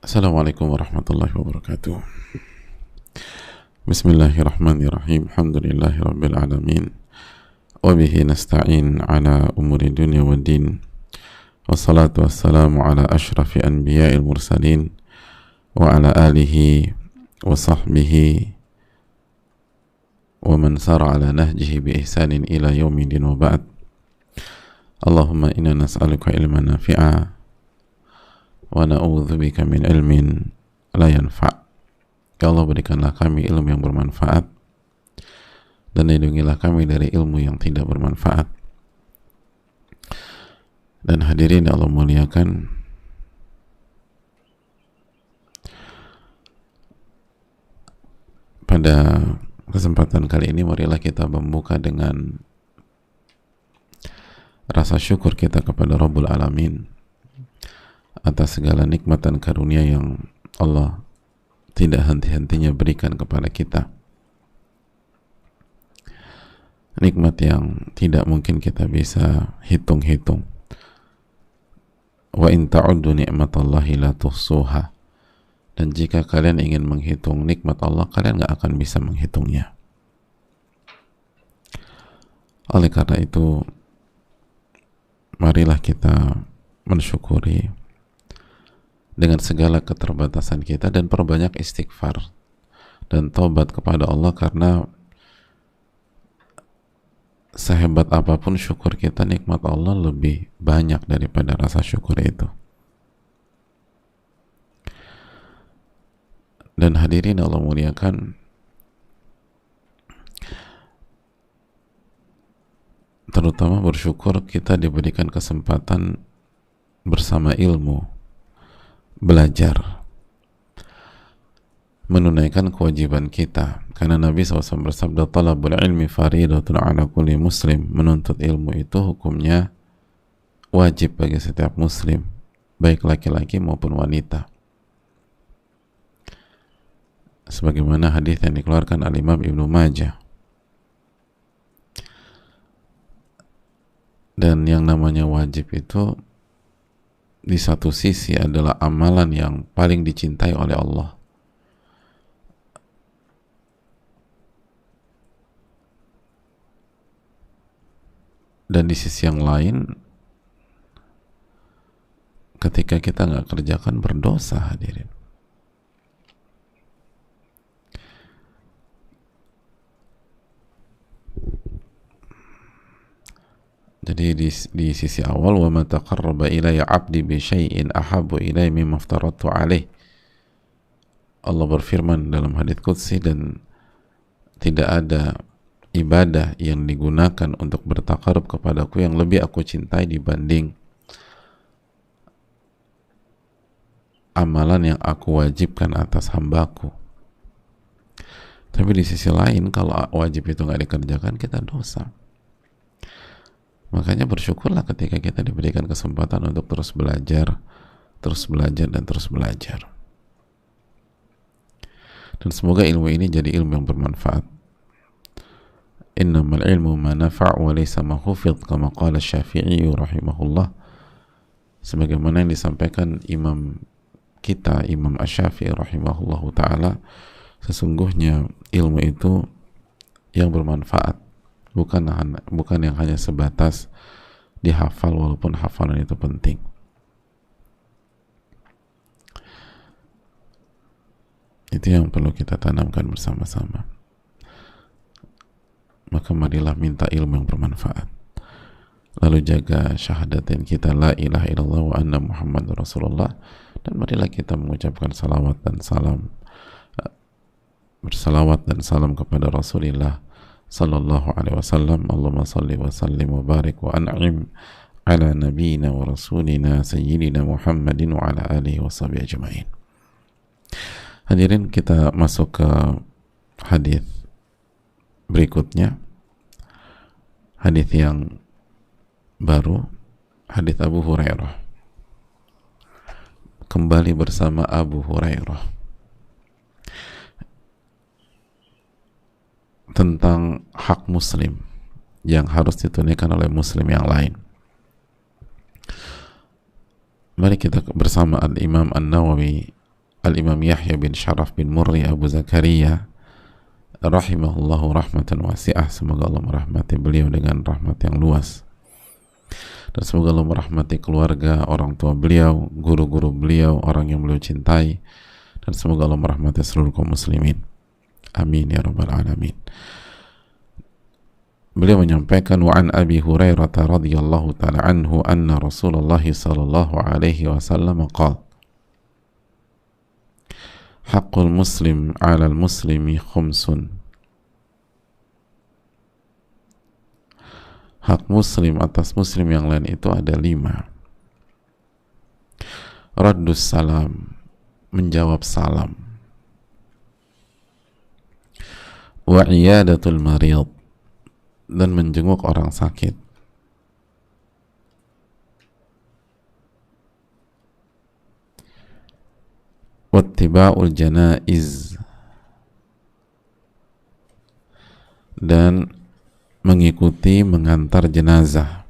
Assalamualaikum warahmatullahi wabarakatuh. Bismillahirrahmanirrahim. Alhamdulillahi rabbil alamin. Wa bihi nasta'in ala umuri dunya wa din. Wassalatu wassalamu ala ashrafil anbiya'il mursalin wa ala alihi wa sahbihi wa man sara ala nahjihi bi ihsanin ila yaumidin wa ba'd. Allahumma inna nas'aluka ilman nafi'a wa na'udzubika min ilmin la yanfa'. Ya Allah, berikanlah kami ilmu yang bermanfaat dan lindungilah kami dari ilmu yang tidak bermanfaat. Dan hadirin yang Allah muliakan, pada kesempatan kali ini marilah kita membuka dengan rasa syukur kita kepada Rabbul Alamin atas segala nikmat dan karunia yang Allah tidak henti-hentinya berikan kepada kita. Nikmat yang tidak mungkin kita bisa hitung-hitung. Wa in ta'uddu ni'matallahi la tuhsuha. Dan jika kalian ingin menghitung nikmat Allah, kalian gak akan bisa menghitungnya. Oleh karena itu, marilah kita mensyukuri dengan segala keterbatasan kita dan perbanyak istighfar dan taubat kepada Allah, karena sehebat apapun syukur kita, nikmat Allah lebih banyak daripada rasa syukur itu. Dan hadirin Allah muliakan, terutama bersyukur kita diberikan kesempatan bersama ilmu, belajar, menunaikan kewajiban kita, karena Nabi SAW bersabda, talabul ilmi faridatun ala kulli muslim. Menuntut ilmu itu hukumnya wajib bagi setiap muslim, baik laki-laki maupun wanita, sebagaimana hadis yang dikeluarkan Al-Imam Ibnu Majah. Dan yang namanya wajib itu di satu sisi adalah amalan yang paling dicintai oleh Allah, dan di sisi yang lain ketika kita nggak kerjakan berdosa, hadirin. Jadi di sisi awal, wa ma taqarraba ilayya 'abdi bi syai'in ahabbu ilayya mimma aftaradtu 'alaih. Allah berfirman dalam hadits qudsi, dan tidak ada ibadah yang digunakan untuk bertakarub kepadaku yang lebih aku cintai dibanding amalan yang aku wajibkan atas hambaku. Tapi di sisi lain, kalau wajib itu nggak dikerjakan, kita dosa. Makanya bersyukurlah ketika kita diberikan kesempatan untuk terus belajar dan terus belajar. Dan semoga ilmu ini jadi ilmu yang bermanfaat. Innamal ilmu ma nafa' wa laysa ma hufidh, kama qala Syafi'i rahimahullah. Sebagaimana yang disampaikan Imam kita, Imam Asy-Syafi'i rahimahullah ta'ala, sesungguhnya ilmu itu yang bermanfaat, bukan yang hanya sebatas dihafal, walaupun hafalan itu penting. Itu yang perlu kita tanamkan bersama-sama. Maka marilah minta ilmu yang bermanfaat, lalu jaga syahadatain kita, la ilaha illallah wa anna muhammadur rasulullah. Dan marilah kita mengucapkan salawat dan salam, bersalawat dan salam kepada Rasulullah sallallahu alaihi wasallam. Allahumma salli wa sallim wa barik wa an'im ala nabiyyina wa rasulina sayyidina Muhammadin wa ala alihi wa sahbihi ajma'in. Hadirin, kita masuk ke hadis berikutnya, hadis yang baru, hadis Abu Hurairah. Kembali bersama Abu Hurairah tentang hak muslim yang harus ditunaikan oleh muslim yang lain. Mari kita bersama Al-Imam An-Nawawi Al-Imam Yahya bin Sharaf bin Murri Abu Zakaria rahimahullahu rahmatan wasi'ah, semoga Allah merahmati beliau dengan rahmat yang luas, dan semoga Allah merahmati keluarga, orang tua beliau, guru-guru beliau, orang yang beliau cintai, dan semoga Allah merahmati seluruh kaum muslimin, amin ya rabbal alamin. Beliau menyampaikan, wa an Abi Hurairah radhiyallahu ta'ala anhu anna Rasulullah sallallahu alaihi wasallam qala haqqul muslim 'alal muslimi khumsun. Hak muslim atas muslim yang lain itu ada 5. Raddus salam, menjawab salam. Wa iyadatul marid, dan menjenguk orang sakit. Wattiba'ul janaiz, dan mengikuti mengantar jenazah.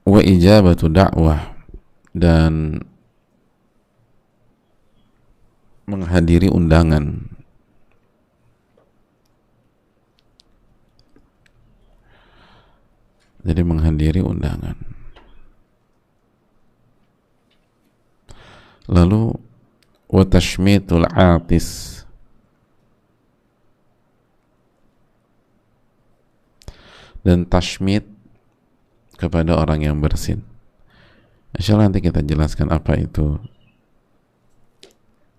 Wa ijabatu da'wah, dan menghadiri undangan. Jadi menghadiri undangan. Lalu wa tashmitul atis, dan tashmit kepada orang yang bersin. Insyaallah nanti kita jelaskan apa itu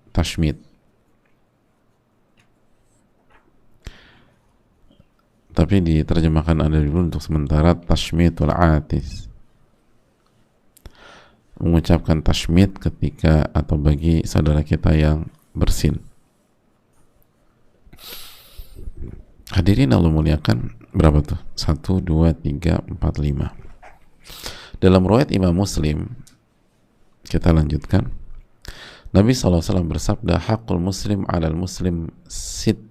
tashmit. Tapi diterjemahkan ada dulu untuk sementara tashmitul atis, mengucapkan tashmit ketika atau bagi saudara kita yang bersin. Hadirin Allah muliakan, berapa tuh? 1, 2, 3, 4, 5. Dalam riwayat Imam Muslim, kita lanjutkan, Nabi SAW bersabda, haqqul muslim 'alal muslim sit.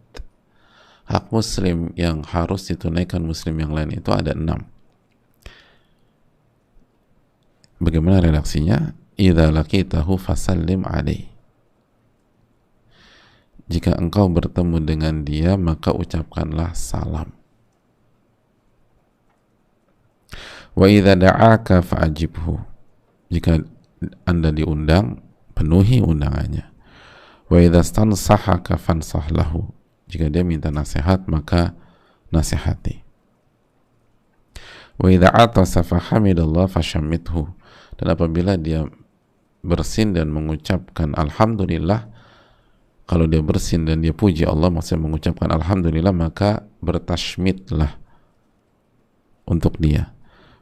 Hak muslim yang harus ditunaikan muslim yang lain itu ada 6. Bagaimana redaksinya? Idza laqitahu fasallim alaih. Jika engkau bertemu dengan dia, maka ucapkanlah salam. Wa idza da'aka fa'ajibhu. Jika Anda diundang, penuhi undangannya. Wa idza stansahaka fansah lahu. Jika dia minta nasihat, maka nasihati. Wa idza atasa fahamidallah fashammithu. Dan apabila dia bersin dan mengucapkan alhamdulillah, kalau dia bersin dan dia puji Allah, maksudnya mengucapkan alhamdulillah, maka bertashmitlah untuk dia.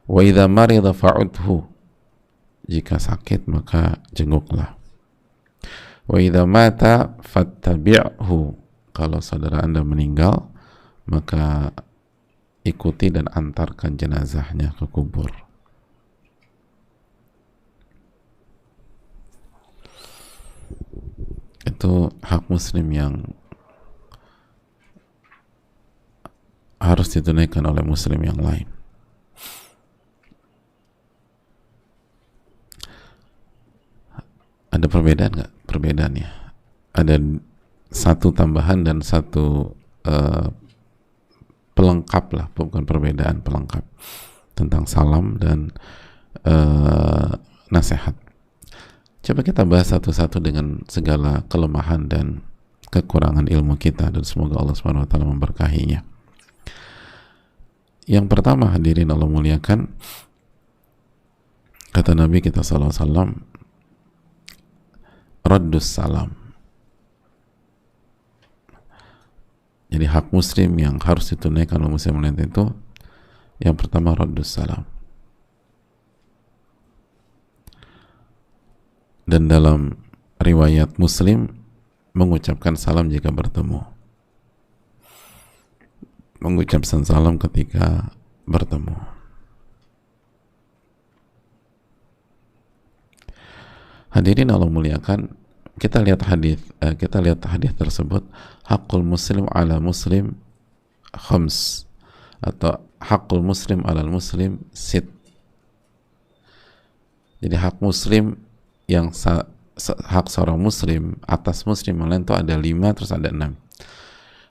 Wa idza marida fa'udhu. Jika sakit, maka jenguklah. Wa idza mata fattabi'hu. Kalau saudara Anda meninggal, maka ikuti dan antarkan jenazahnya ke kubur. Itu hak muslim yang harus ditunaikan oleh muslim yang lain. Ada perbedaan nggak? Perbedaannya ada satu tambahan dan satu pelengkap lah, bukan perbedaan, pelengkap tentang salam dan nasihat. Coba kita bahas satu-satu dengan segala kelemahan dan kekurangan ilmu kita, dan semoga Allah SWT memberkahinya. Yang pertama, hadirin Allah muliakan, kata Nabi kita SAW, raddus salam. Jadi hak muslim yang harus ditunaikan oleh muslim lain itu, yang pertama raddus salam. Dan dalam riwayat Muslim, mengucapkan salam jika bertemu, mengucapkan salam ketika bertemu. Hadirin Allah muliakan, kita lihat hadis tersebut, haqqul muslim ala muslim khams, atau hakul muslim alal muslim sit. Jadi hak muslim yang hak seorang muslim atas muslim yang lain itu ada 5, terus ada 6.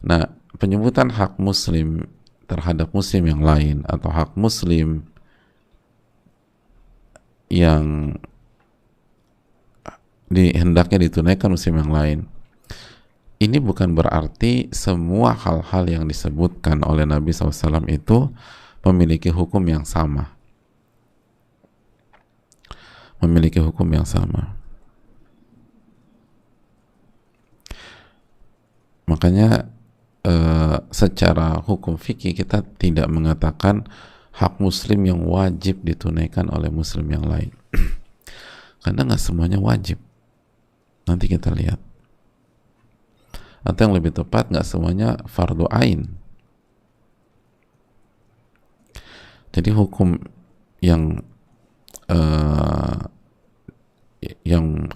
Nah, penyebutan hak muslim terhadap muslim yang lain atau hak muslim yang hendaknya ditunaikan muslim yang lain, ini bukan berarti semua hal-hal yang disebutkan oleh Nabi SAW itu memiliki hukum yang sama. Memiliki hukum yang sama. Makanya secara hukum fikih kita tidak mengatakan hak muslim yang wajib ditunaikan oleh muslim yang lain. Karena nggak semuanya wajib. Nanti kita lihat. Atau yang lebih tepat, nggak semuanya fardu ain. Jadi hukum yang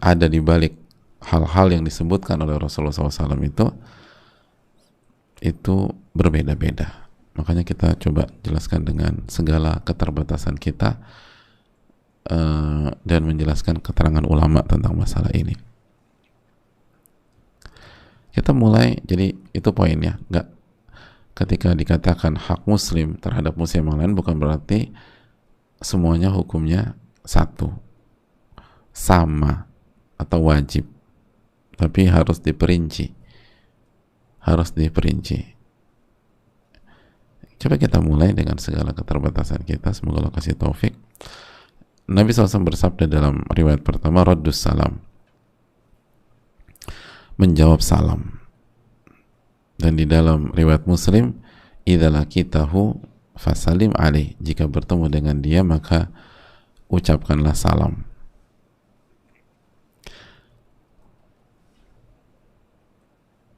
ada di balik hal-hal yang disebutkan oleh Rasulullah SAW itu berbeda-beda. Makanya kita coba jelaskan dengan segala keterbatasan kita dan menjelaskan keterangan ulama tentang masalah ini. Kita mulai, jadi itu poinnya. Nggak, ketika dikatakan hak muslim terhadap muslim yang lain bukan berarti semuanya hukumnya satu, sama, atau wajib, tapi harus diperinci. Coba kita mulai dengan segala keterbatasan kita. Semoga Allah kasih taufik. Nabi SAW bersabda dalam riwayat pertama, raddus salam, menjawab salam. Dan di dalam riwayat Muslim, idza laqitahu fasalim alaih, jika bertemu dengan dia maka ucapkanlah salam.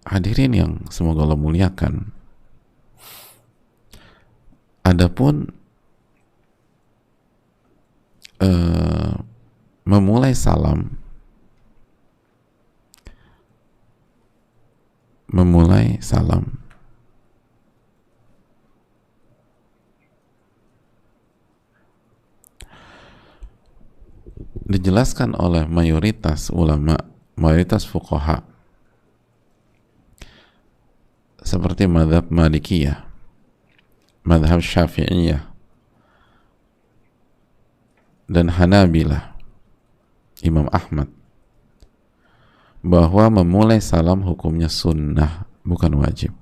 Hadirin yang semoga Allah muliakan, adapun memulai salam, dijelaskan oleh mayoritas ulama, mayoritas fuqaha seperti mazhab Malikiyah, mazhab Syafi'iyah, dan Hanabilah, Imam Ahmad, bahwa memulai salam hukumnya sunnah, bukan wajib.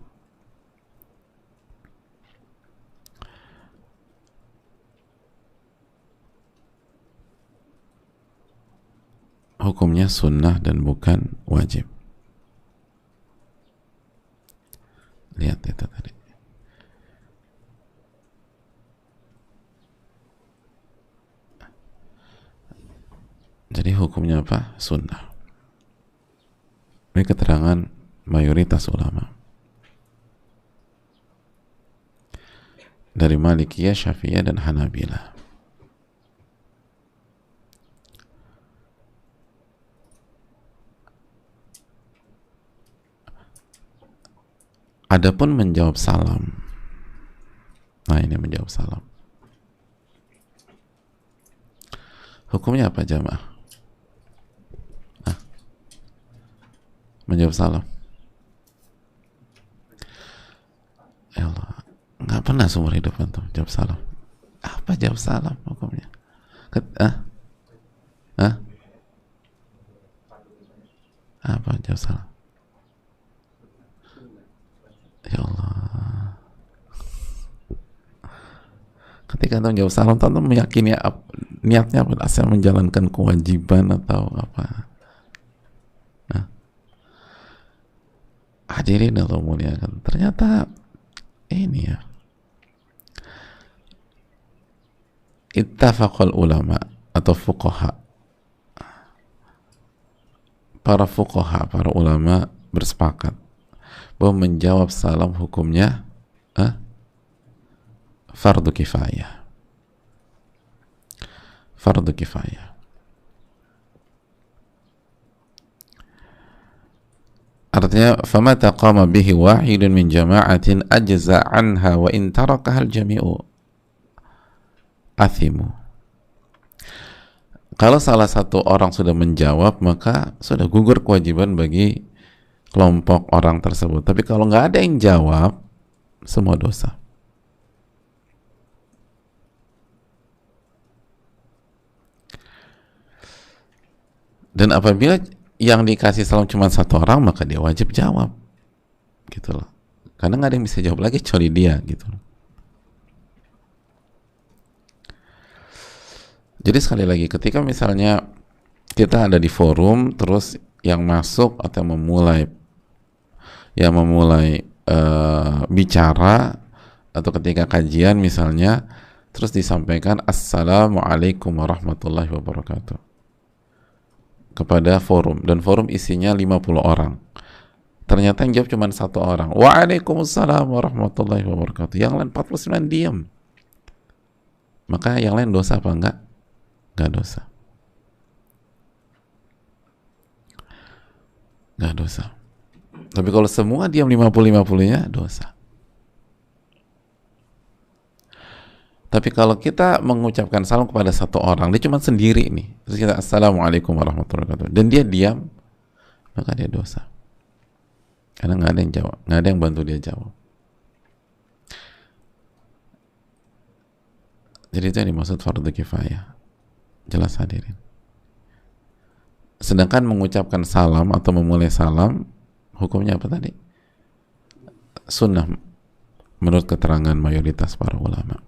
Hukumnya sunnah dan bukan wajib. Lihat itu tadi. Jadi hukumnya apa? Sunnah. Ini keterangan mayoritas ulama dari Malikiyah, Syafi'iyah, dan Hanabilah. Adapun menjawab salam, nah ini menjawab salam, hukumnya apa jamaah? Menjawab salam, ya Allah, nggak pernah seumur hidup antum jawab salam. Apa jawab salam hukumnya? Apa jawab salam? Ya Allah, ketika antum jawab salam, antum meyakini niatnya apa? Asal menjalankan kewajiban atau apa? Hadirin Allah muliakan, ternyata ini ya, ittafaqal ulama atau fuqaha, para ulama bersepakat bahwa menjawab salam hukumnya fardu kifayah. Fardu kifayah. Artinya famata qama bihi wahidun min jama'atin ajza anha wa in tarakaha al-jami'u athimu. Kalau salah satu orang sudah menjawab, maka sudah gugur kewajiban bagi kelompok orang tersebut. Tapi kalau nggak ada yang jawab, semua dosa. Dan apabila yang dikasih salam cuma satu orang, maka dia wajib jawab, gitu loh. Karena nggak ada yang bisa jawab lagi kecuali dia, gitu loh. Jadi sekali lagi, ketika misalnya kita ada di forum, terus yang masuk atau memulai bicara, atau ketika kajian misalnya, terus disampaikan Assalamualaikum warahmatullahi wabarakatuh kepada forum, dan forum isinya 50 orang. Ternyata yang jawab cuma satu orang, Waalaikumsalam warahmatullahi wabarakatuh. Yang lain 49 diam. Maka yang lain dosa apa enggak? Enggak dosa. Enggak dosa. Tapi kalau semua diam 50-50-nya, dosa. Tapi kalau kita mengucapkan salam kepada satu orang, dia cuma sendiri nih, terus kita Assalamualaikum warahmatullahi wabarakatuh, dan dia diam, maka dia dosa. Karena nggak ada yang jawab, nggak ada yang bantu dia jawab. Jadi itu yang dimaksud fardu kifayah. Jelas hadirin. Sedangkan mengucapkan salam atau memulai salam, hukumnya apa tadi? Sunnah menurut keterangan mayoritas para ulama.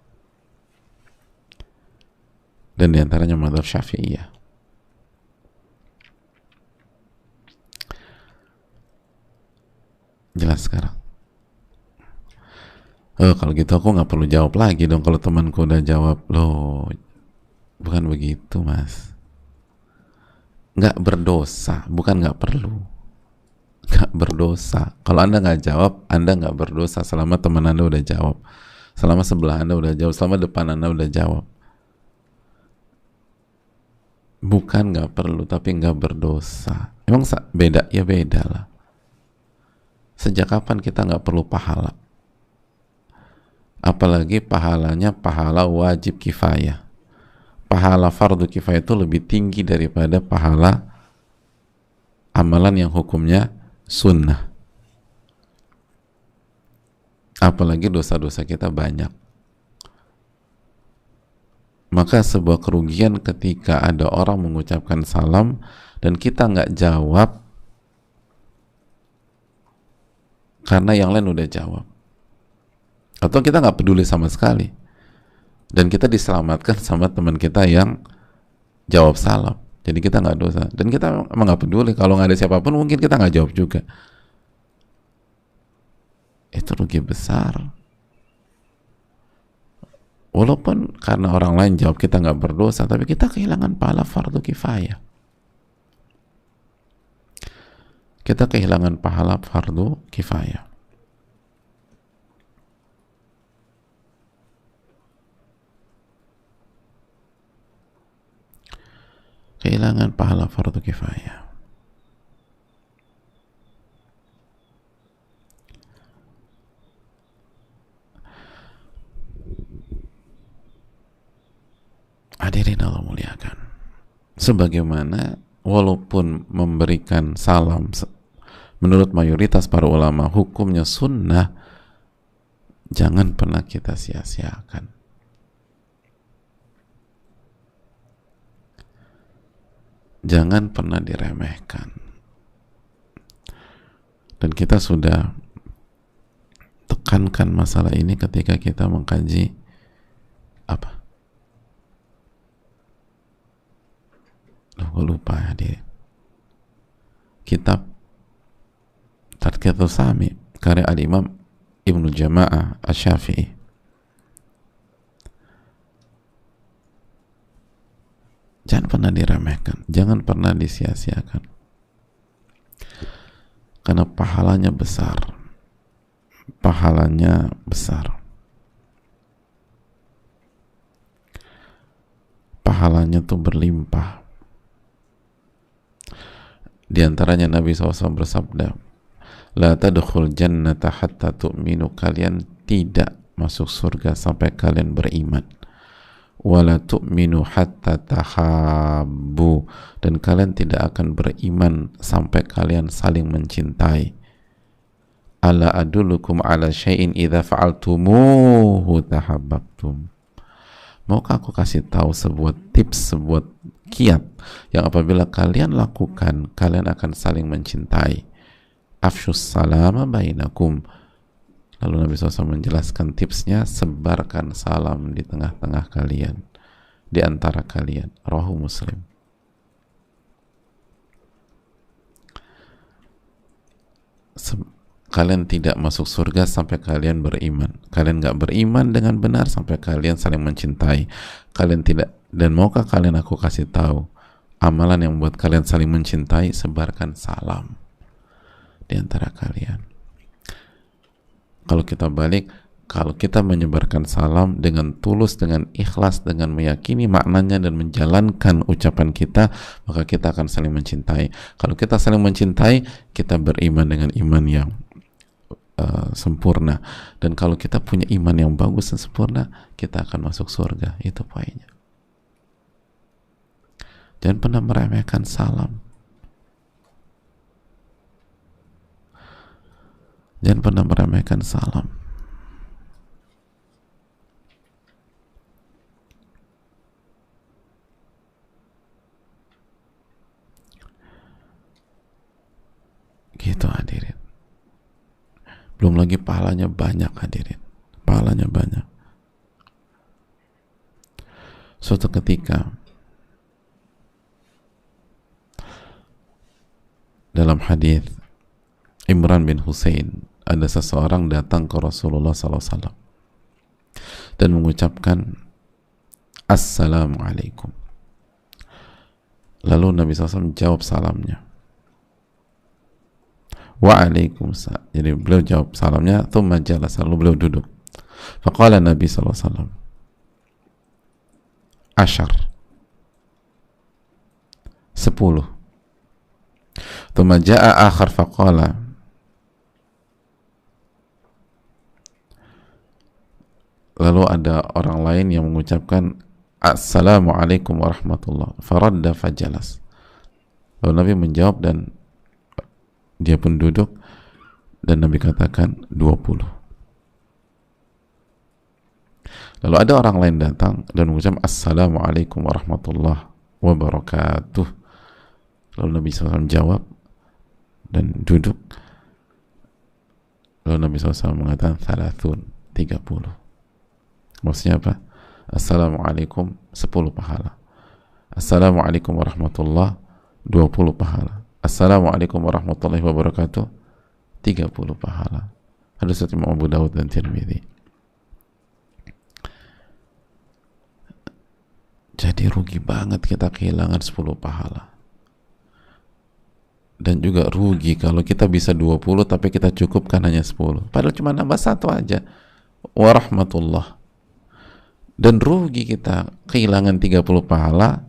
Dan diantaranya mazhab Syafi'iyah. Jelas sekarang? Oh, kalau gitu aku nggak perlu jawab lagi dong kalau temanku udah jawab. Loh, bukan begitu, Mas. Nggak berdosa, bukan nggak perlu. Nggak berdosa. Kalau Anda nggak jawab, Anda nggak berdosa selama teman Anda udah jawab. Selama sebelah Anda udah jawab, selama depan Anda udah jawab. Bukan nggak perlu, tapi nggak berdosa. Emang beda? Ya beda lah. Sejak kapan kita nggak perlu pahala? Apalagi pahalanya pahala wajib kifayah. Pahala fardu kifayah itu lebih tinggi daripada pahala amalan yang hukumnya sunnah. Apalagi dosa-dosa kita banyak. Maka sebuah kerugian ketika ada orang mengucapkan salam dan kita nggak jawab karena yang lain udah jawab, atau kita nggak peduli sama sekali dan kita diselamatkan sama teman kita yang jawab salam, jadi kita nggak dosa. Dan kita emang nggak peduli, kalau nggak ada siapapun mungkin kita nggak jawab juga. Itu rugi besar. Walaupun karena orang lain jawab kita nggak berdosa, tapi kita kehilangan pahala fardu kifayah. Kita kehilangan pahala fardu kifayah. Kehilangan pahala fardu kifayah. Hadirin Allah muliakan. Sebagaimana walaupun memberikan salam menurut mayoritas para ulama hukumnya sunnah, jangan pernah kita sia-siakan. Jangan pernah diremehkan. Dan kita sudah tekankan masalah ini ketika kita mengkaji apa? Gue lupa ya, di kitab Tadkiyatus Sami karya Al-Imam Ibnu Jama'ah Asy-Syafi'i. Jangan pernah diremehkan, jangan pernah disia-siakan, karena pahalanya besar. Pahalanya besar. Pahalanya tuh berlimpah. Di antaranya Nabi SAW bersabda, La tadkhul jannata hatta tu'minu, kalian tidak masuk surga sampai kalian beriman. Wala tu'minu hatta tahabbu, dan kalian tidak akan beriman sampai kalian saling mencintai. Ala adullukum ala syai'in idza fa'altumuhu tahabbtum. Maukah aku kasih tahu sebuah tips, sebuah kiat yang apabila kalian lakukan, kalian akan saling mencintai. Afshus salama bainakum. Lalu Nabi SAW menjelaskan tipsnya, sebarkan salam di tengah-tengah kalian, di antara kalian. Rawahu Muslim. Kalian tidak masuk surga sampai kalian beriman. Kalian gak beriman dengan benar sampai kalian saling mencintai. Kalian tidak, dan maukah kalian aku kasih tahu amalan yang membuat kalian saling mencintai? Sebarkan salam di antara kalian. Kalau kita balik, kalau kita menyebarkan salam dengan tulus, dengan ikhlas, dengan meyakini maknanya dan menjalankan ucapan kita, maka kita akan saling mencintai. Kalau kita saling mencintai, kita beriman dengan iman yang sempurna. Dan kalau kita punya iman yang bagus dan sempurna, kita akan masuk surga. Itu poinnya. Jangan pernah meremehkan salam. Jangan pernah meremehkan salam. Gitu hadirin. Belum lagi pahalanya banyak hadirin. Pahalanya banyak. Suatu ketika dalam hadis Imran bin Husain, ada seseorang datang ke Rasulullah SAW dan mengucapkan Assalamualaikum. Lalu Nabi SAW jawab salamnya, Waalaikumsalam. Jadi beliau jawab salamnya, thumma jalasa, lalu beliau duduk. Faqala Nabi SAW, Ashar, 10. Thumma ja'a akhar faqala, lalu ada orang lain yang mengucapkan Assalamualaikum warahmatullah. Faradda fajalas. Lalu Nabi menjawab dan dia pun duduk, dan Nabi katakan 20. Lalu ada orang lain datang dan mengucapkan Assalamualaikum warahmatullah wabarakatuh. Lalu Nabi SAW jawab dan duduk. Lalu Nabi SAW mengatakan 30. Maksudnya apa? Assalamualaikum 10 pahala. Assalamualaikum warahmatullah 20 pahala. Assalamualaikum warahmatullahi wabarakatuh 30 pahala. Hadis riwayat Imam Abu Dawud dan Tirmidzi. Jadi rugi banget kita kehilangan 10 pahala. Dan juga rugi kalau kita bisa 20 tapi kita cukupkan hanya 10. Padahal cuma nambah 1 aja. Warahmatullah. Dan rugi kita kehilangan 30 pahala,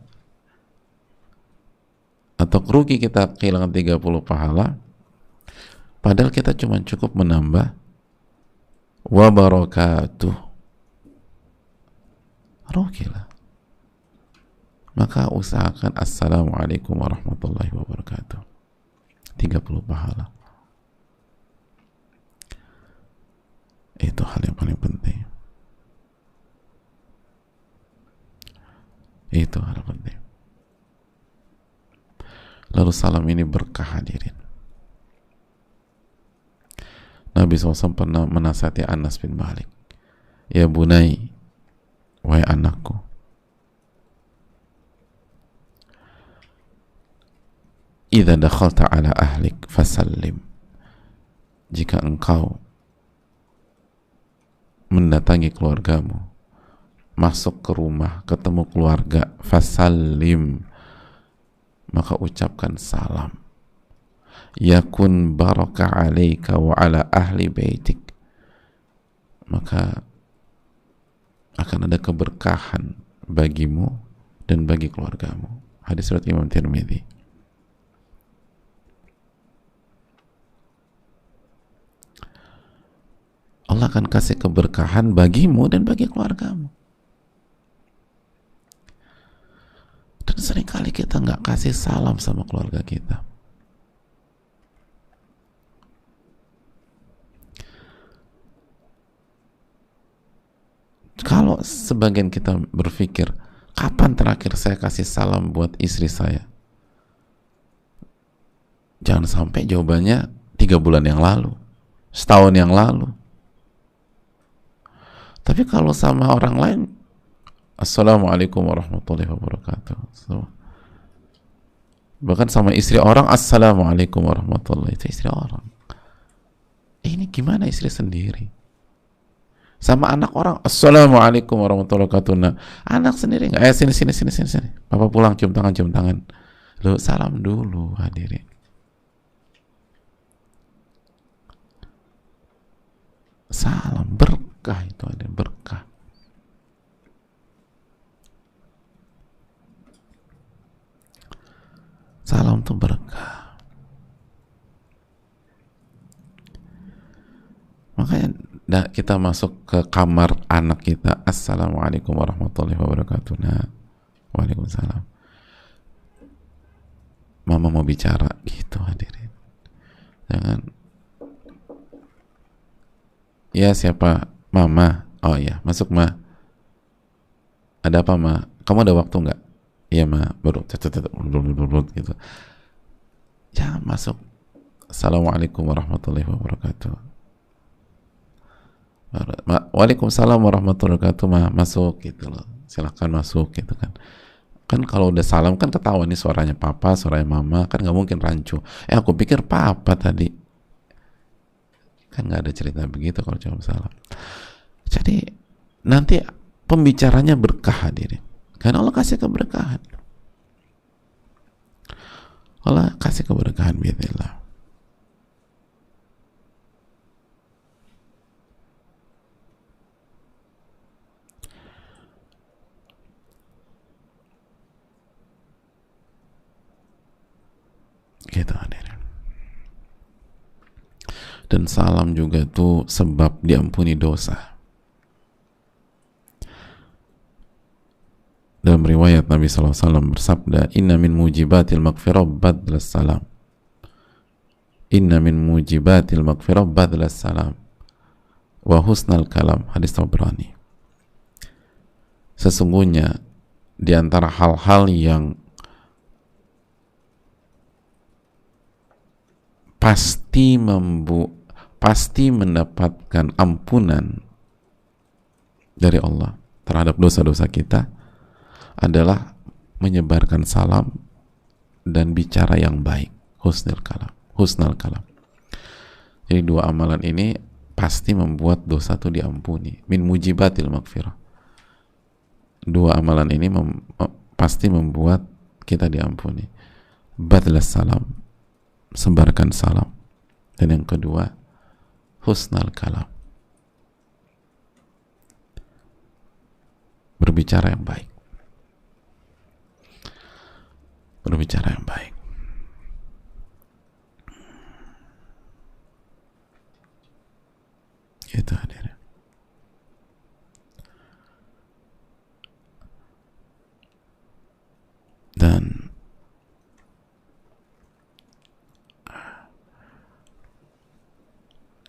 atau rugi kita kehilangan 30 pahala padahal kita cuma cukup menambah wabarakatuh. Rugilah. Maka usahakan Assalamualaikum warahmatullahi wabarakatuh 30 pahala. Itu hal yang paling penting. Itu hal penting. Lalu salam ini berkah hadirin. Nabi SAW pernah menasihati Anas bin Malik, Ya bunai, wahai anakku, idza dakhalta ala ahlik fasallim. Jika engkau mendatangi keluargamu, masuk ke rumah, ketemu keluarga, fasallim, maka ucapkan salam. Yakun barakah alaika wa ala ahli baitik. Maka akan ada keberkahan bagimu dan bagi keluargamu. Hadis riwayat Imam Tirmidzi. Allah akan kasih keberkahan bagimu dan bagi keluargamu. Dan seringkali kita nggak kasih salam sama keluarga kita. Kalau sebagian kita berpikir, kapan terakhir saya kasih salam buat istri saya? Jangan sampai jawabannya 3 bulan yang lalu, setahun yang lalu. Tapi kalau sama orang lain, Assalamualaikum warahmatullahi wabarakatuh. Bahkan sama istri orang, Assalamualaikum warahmatullahi wabarakatuh. Itu istri orang. Ini gimana istri sendiri? Sama anak orang, Assalamualaikum warahmatullahi wabarakatuh. Nah, anak sendiri nggak, sini. Papa pulang, cium tangan. Lu salam dulu, hadirin. Salam, berkah itu, ada berkah. Salam itu berkah. Makanya kita masuk ke kamar anak kita, Assalamualaikum warahmatullahi wabarakatuh. Nah, waalaikumsalam. Mama mau bicara, gitu hadirin. Jangan, ya siapa? Mama. Oh iya, masuk ma. Ada apa ma? Kamu ada waktu nggak? Iya ma. Baru gitu. Jangan masuk. Assalamualaikum warahmatullahi wabarakatuh. Waalaikumsalam warahmatullahi wabarakatuh. Ma, masuk gitu loh. Silahkan masuk gitu kan. Kan kalau udah salam kan ketahuan nih suaranya papa, suaranya mama, kan nggak mungkin rancu. Aku pikir papa tadi. Kan nggak ada cerita begitu kalau cuma salam. Jadi nanti pembicaranya berkah hadirin. Karena Allah kasih keberkahan. Allah kasih keberkahan biidznillah. Gitu hadirin. Dan salam juga tuh sebab diampuni dosa. Dalam riwayat Nabi SAW bersabda, Inna min mujibatil maghfirah badlas salam. Inna min mujibatil maghfirah badlas salam wa husnal kalam. Hadis Tabrani. Sesungguhnya di antara hal-hal yang pasti mendapatkan ampunan dari Allah terhadap dosa-dosa kita adalah menyebarkan salam dan bicara yang baik, husnul kalam. Jadi dua amalan ini pasti membuat dosa itu diampuni. Min mujibatil maghfirah. Dua amalan ini pasti membuat kita diampuni. Badlas salam, sebarkan salam. Dan yang kedua, husnul kalam, berbicara yang baik. Berbicara yang baik. Itu hadirin. Dan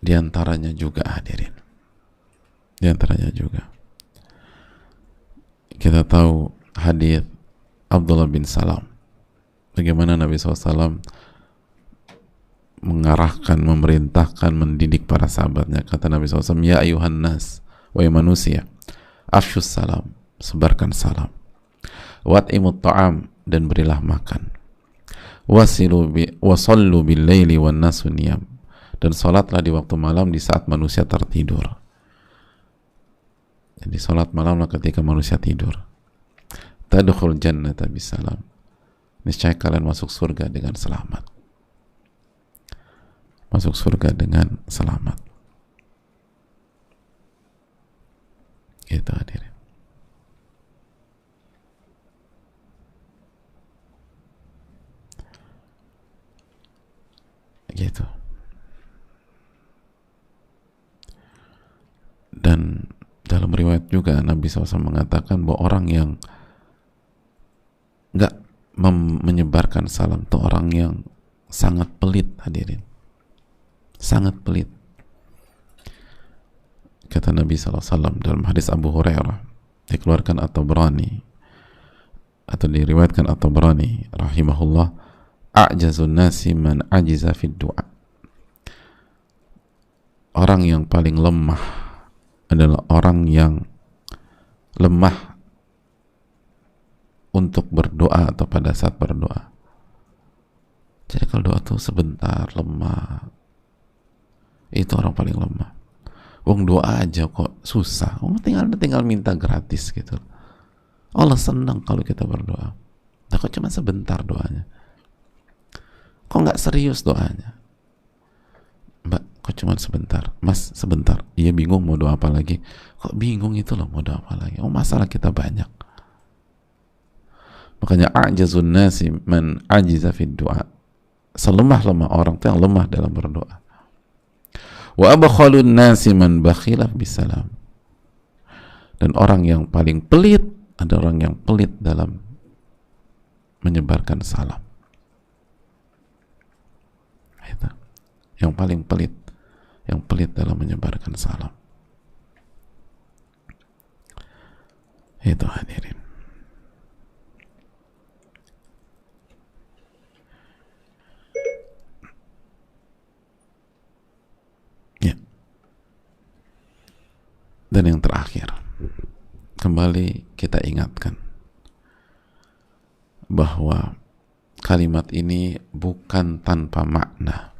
diantaranya juga hadirin, diantaranya juga kita tahu hadis Abdullah bin Salam, bagaimana Nabi SAW mengarahkan, memerintahkan, mendidik para sahabatnya. Kata Nabi SAW, ya ayuhan nas, wahai manusia, afshus salam, sebarkan salam, wat'imut ta'am, dan berilah makan, wasallu bil laili wan nasu niyam, dan salatlah di waktu malam di saat manusia tertidur. Jadi salat malamlah ketika manusia tidur. Tadkhul jannata bisalam, niscaya kalian masuk surga dengan selamat. Masuk surga dengan selamat. Itu hadirin. Gitu. riwayat juga Nabi SAW mengatakan bahwa orang yang nggak menyebarkan salam itu orang yang sangat pelit, hadirin, sangat pelit. Kata Nabi SAW dalam hadis Abu Hurairah, dikeluarkan At-Tabrani atau diriwayatkan At-Tabrani rahimahullah, a'jazun nasi man ajiza fid du'a. Orang yang paling lemah adalah orang yang lemah untuk berdoa atau pada saat berdoa. Jadi kalau doa tuh sebentar, lemah, itu orang paling lemah. Wong doa aja kok susah, tinggal minta gratis gitu. Allah senang kalau kita berdoa. Nah, kok cuma sebentar doanya? Kok nggak serius doanya? Mbak, kok cuma sebentar? Mas, sebentar. Iya, bingung mau doa apa lagi? Kok bingung itu loh mau doa apa lagi? Oh, masalah kita banyak. Makanya a'jazun nasi man ajiza fid du'a. Selemah-lemah orang itu yang lemah dalam berdoa. Wa abkhalun nasi man bakhila bisalam. Dan orang yang paling pelit ada orang yang pelit dalam menyebarkan salam. Itu. Yang paling pelit, yang pelit dalam menyebarkan salam. Itu, hadirin. Ya. Dan yang terakhir, kembali kita ingatkan bahwa kalimat ini bukan tanpa makna.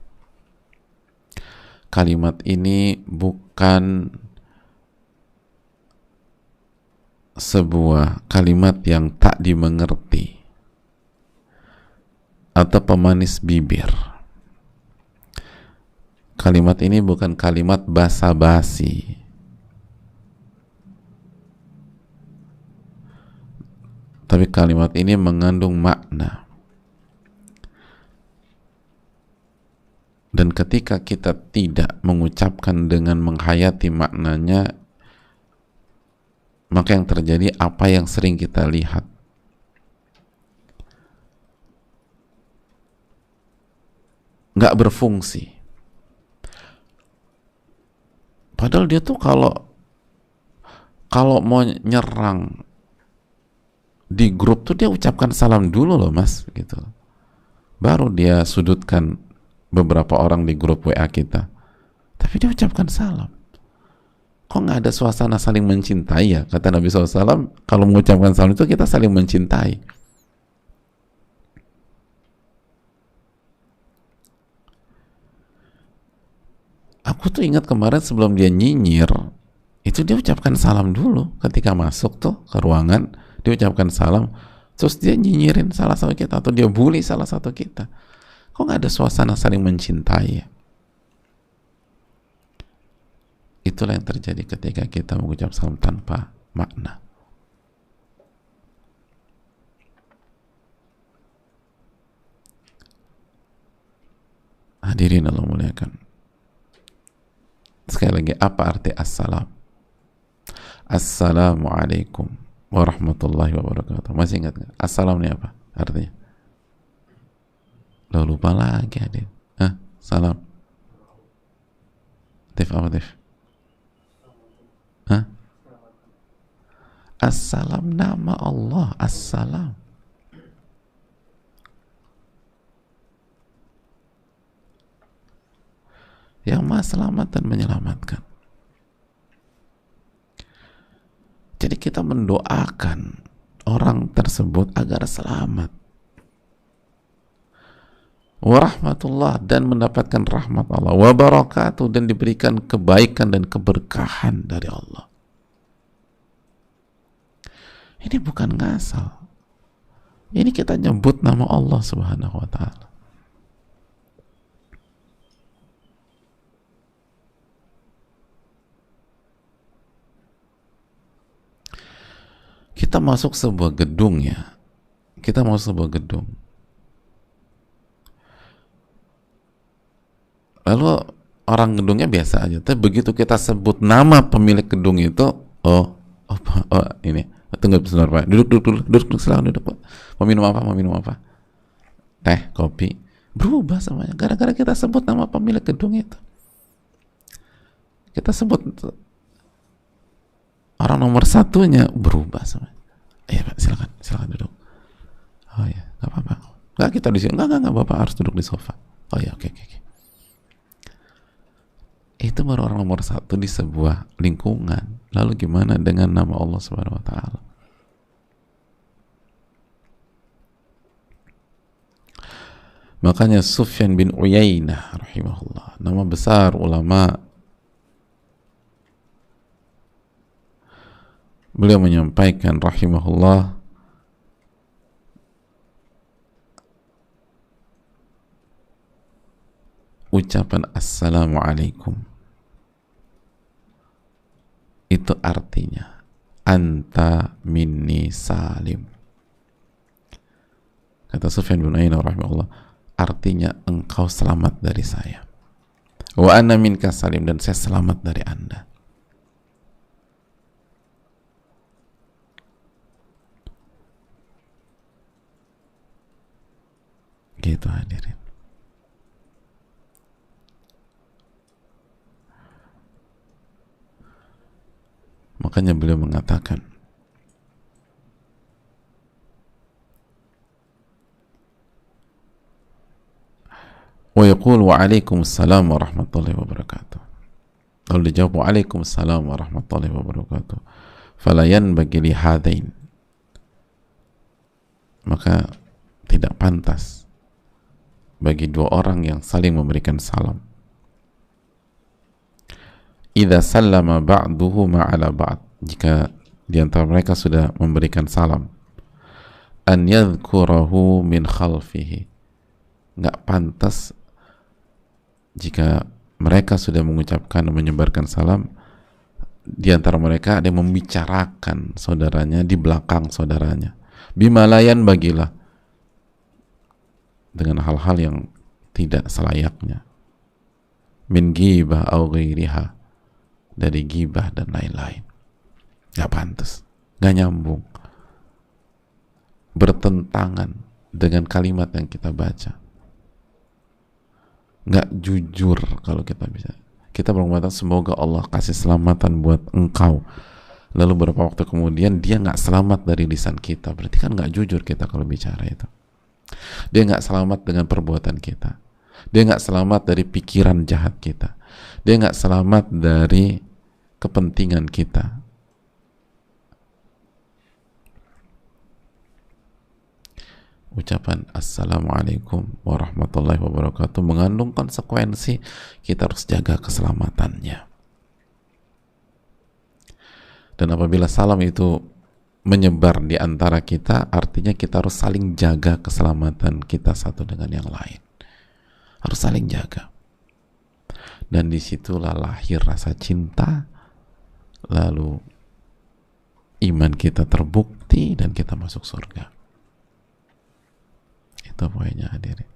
Kalimat ini bukan sebuah kalimat yang tak dimengerti atau pemanis bibir. Kalimat ini bukan kalimat basa-basi. Tapi kalimat ini mengandung makna. Dan ketika kita tidak mengucapkan dengan menghayati maknanya, maka yang terjadi apa yang sering kita lihat. Nggak berfungsi. Padahal dia tuh kalau mau nyerang di grup tuh dia ucapkan salam dulu loh mas, gitu. Baru dia sudutkan beberapa orang di grup WA kita. Tapi dia ucapkan salam. Kok nggak ada suasana saling mencintai ya? Kata Nabi SAW, kalau mengucapkan salam itu kita saling mencintai. Aku tuh ingat kemarin sebelum dia nyinyir, itu dia ucapkan salam dulu ketika masuk tuh ke ruangan, dia ucapkan salam, terus dia nyinyirin salah satu kita atau dia bully salah satu kita. Kok nggak ada suasana saling mencintai ya? Itulah yang terjadi ketika kita mengucap salam tanpa makna. Hadirin Allah muliakan. Sekali lagi, apa arti assalam? Assalamualaikum warahmatullahi wabarakatuh. Masih ingat nggak? Assalam ini apa artinya? Lo lupa lagi, adik. Hah? Salam. Tif apa tif? Hah? Assalam, nama Allah. Assalam. Yang maha selamat dan menyelamatkan. Jadi kita mendoakan orang tersebut agar selamat. Warahmatullah, dan mendapatkan rahmat Allah. Wabarakatuh, dan diberikan kebaikan dan keberkahan dari Allah. Ini bukan ngasal. Ini kita nyebut nama Allah Subhanahu wa ta'ala. Kita masuk sebuah gedung ya. Kita masuk sebuah gedung. Lalu orang gedungnya biasa aja. Tapi begitu kita sebut nama pemilik gedung itu, oh Oh, oh ini, tunggu sebentar Pak, duduk, silakan duduk Pak. Mau minum apa? Teh, kopi. Berubah semuanya gara-gara kita sebut nama pemilik gedung itu. Kita sebut orang nomor satunya, berubah semuanya. Iya Pak, silakan duduk. Oh ya, nggak apa-apa. Nggak, kita di sini. Nggak, Bapak harus duduk di sofa. Oh ya, oke. Itu baru orang nomor satu di sebuah lingkungan. Lalu gimana dengan nama Allah Subhanahu Wa Taala? Makanya Sufyan bin Uyainah rahimahullah, nama besar ulama, beliau menyampaikan rahimahullah, ucapan assalamualaikum itu artinya anta minni salim. Kata Sufyan bin Uyainah rahimahullah, artinya engkau selamat dari saya. Wa ana minka salim, dan saya selamat dari Anda. Gitu hadirin. Makanya beliau mengatakan, wa yaqul wa alaikumussalam warahmatullahi wabarakatuh. Lalu dijawab wa alaikumussalam warahmatullahi wabarakatuh. Fala yanbaghi li hadain, maka tidak pantas bagi dua orang yang saling memberikan salam. Idza sallama ba'duhu ma'ala ba'd, jika di antara mereka sudah memberikan salam, an yadhkurahu min khalfihi, nggak pantas jika mereka sudah mengucapkan dan menyebarkan salam, di antara mereka ada yang membicarakan saudaranya di belakang saudaranya, bimalayan bagilah, dengan hal-hal yang tidak selayaknya, min ghibah au ghairiha, dari ghibah dan lain-lain. Gak pantas, gak nyambung, bertentangan dengan kalimat yang kita baca, gak jujur. Kalau kita bisa, kita berkata semoga Allah kasih selamatan buat engkau, lalu beberapa waktu kemudian dia gak selamat dari lisan kita, berarti kan gak jujur kita kalau bicara itu. Dia nggak selamat dengan perbuatan kita, dia nggak selamat dari pikiran jahat kita, dia nggak selamat dari kepentingan kita. Ucapan assalamualaikum warahmatullahi wabarakatuh mengandung konsekuensi, kita harus jaga keselamatannya. Dan apabila salam itu menyebar di antara kita, artinya kita harus saling jaga keselamatan kita satu dengan yang lain. Harus saling jaga. Dan disitulah lahir rasa cinta, lalu iman kita terbukti, dan kita masuk surga. Itu poinnya hadirin.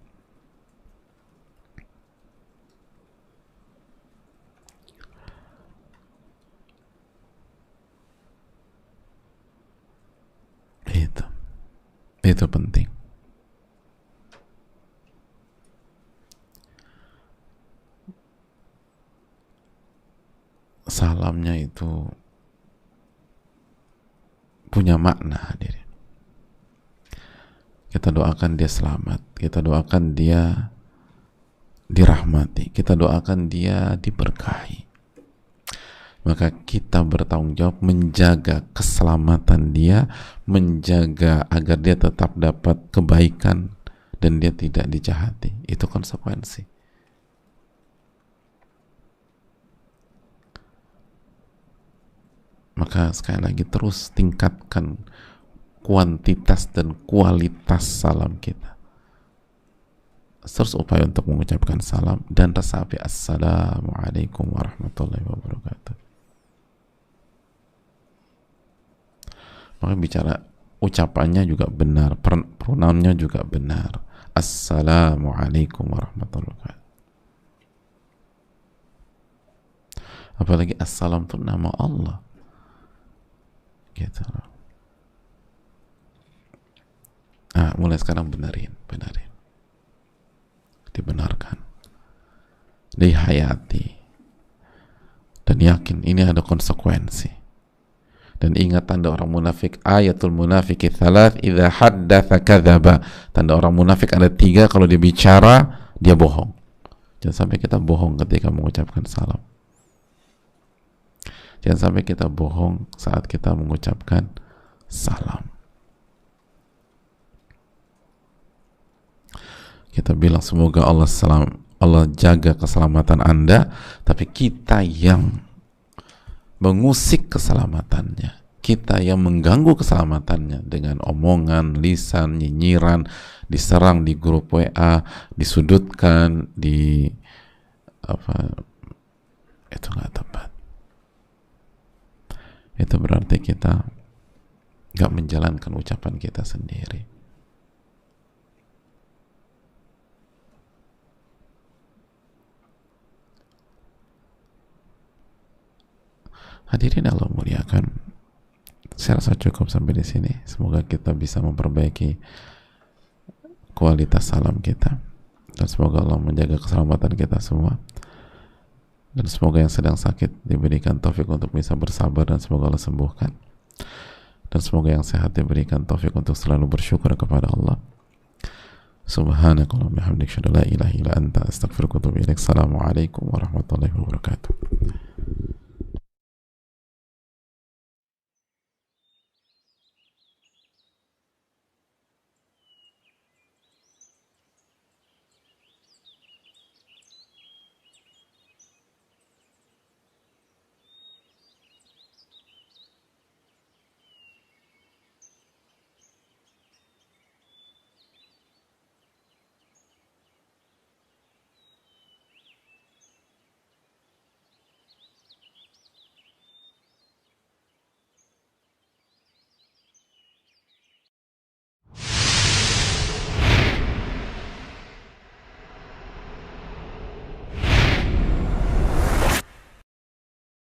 Itu penting. Salamnya itu punya makna hadirin. Kita doakan dia selamat, kita doakan dia dirahmati, kita doakan dia diberkahi. Maka kita bertanggung jawab menjaga keselamatan dia, menjaga agar dia tetap dapat kebaikan dan dia tidak dijahati. Itu konsekuensi. Maka sekali lagi terus tingkatkan kuantitas dan kualitas salam kita. Terus upaya untuk mengucapkan salam dan resapi assalamualaikum warahmatullahi wabarakatuh. Maka bicara ucapannya juga benar, pronounnya juga benar. Assalamualaikum warahmatullahi wabarakatuh. Apalagi assalam itu nama Allah. gitu loh. Nah, mulai sekarang benerin, dibenarkan, dihayati, dan yakin ini ada konsekuensi. Dan ingat tanda orang munafik, ayatul munafiki thalath, idza haddatsa kadzaba. Tanda orang munafik ada 3, kalau dia bicara dia bohong. Jangan sampai kita bohong ketika mengucapkan salam. Jangan sampai kita bohong saat kita mengucapkan salam. Kita bilang semoga Allah jaga keselamatan Anda, tapi kita yang mengusik keselamatannya, kita yang mengganggu keselamatannya dengan omongan, lisan, nyinyiran, diserang di grup WA, disudutkan, itu nggak tepat. Itu berarti kita nggak menjalankan ucapan kita sendiri. Hadirin Allah muliakan, saya rasa cukup sampai di sini. Semoga kita bisa memperbaiki kualitas salam kita, dan semoga Allah menjaga keselamatan kita semua, dan semoga yang sedang sakit diberikan taufik untuk bisa bersabar, dan semoga Allah sembuhkan, dan semoga yang sehat diberikan taufik untuk selalu bersyukur kepada Allah. Subhanakallahumma wa bihamdika, asyhadu an la ilaha illa anta, astaghfiruka wa atubu ilaik. Assalamualaikum warahmatullahi wabarakatuh.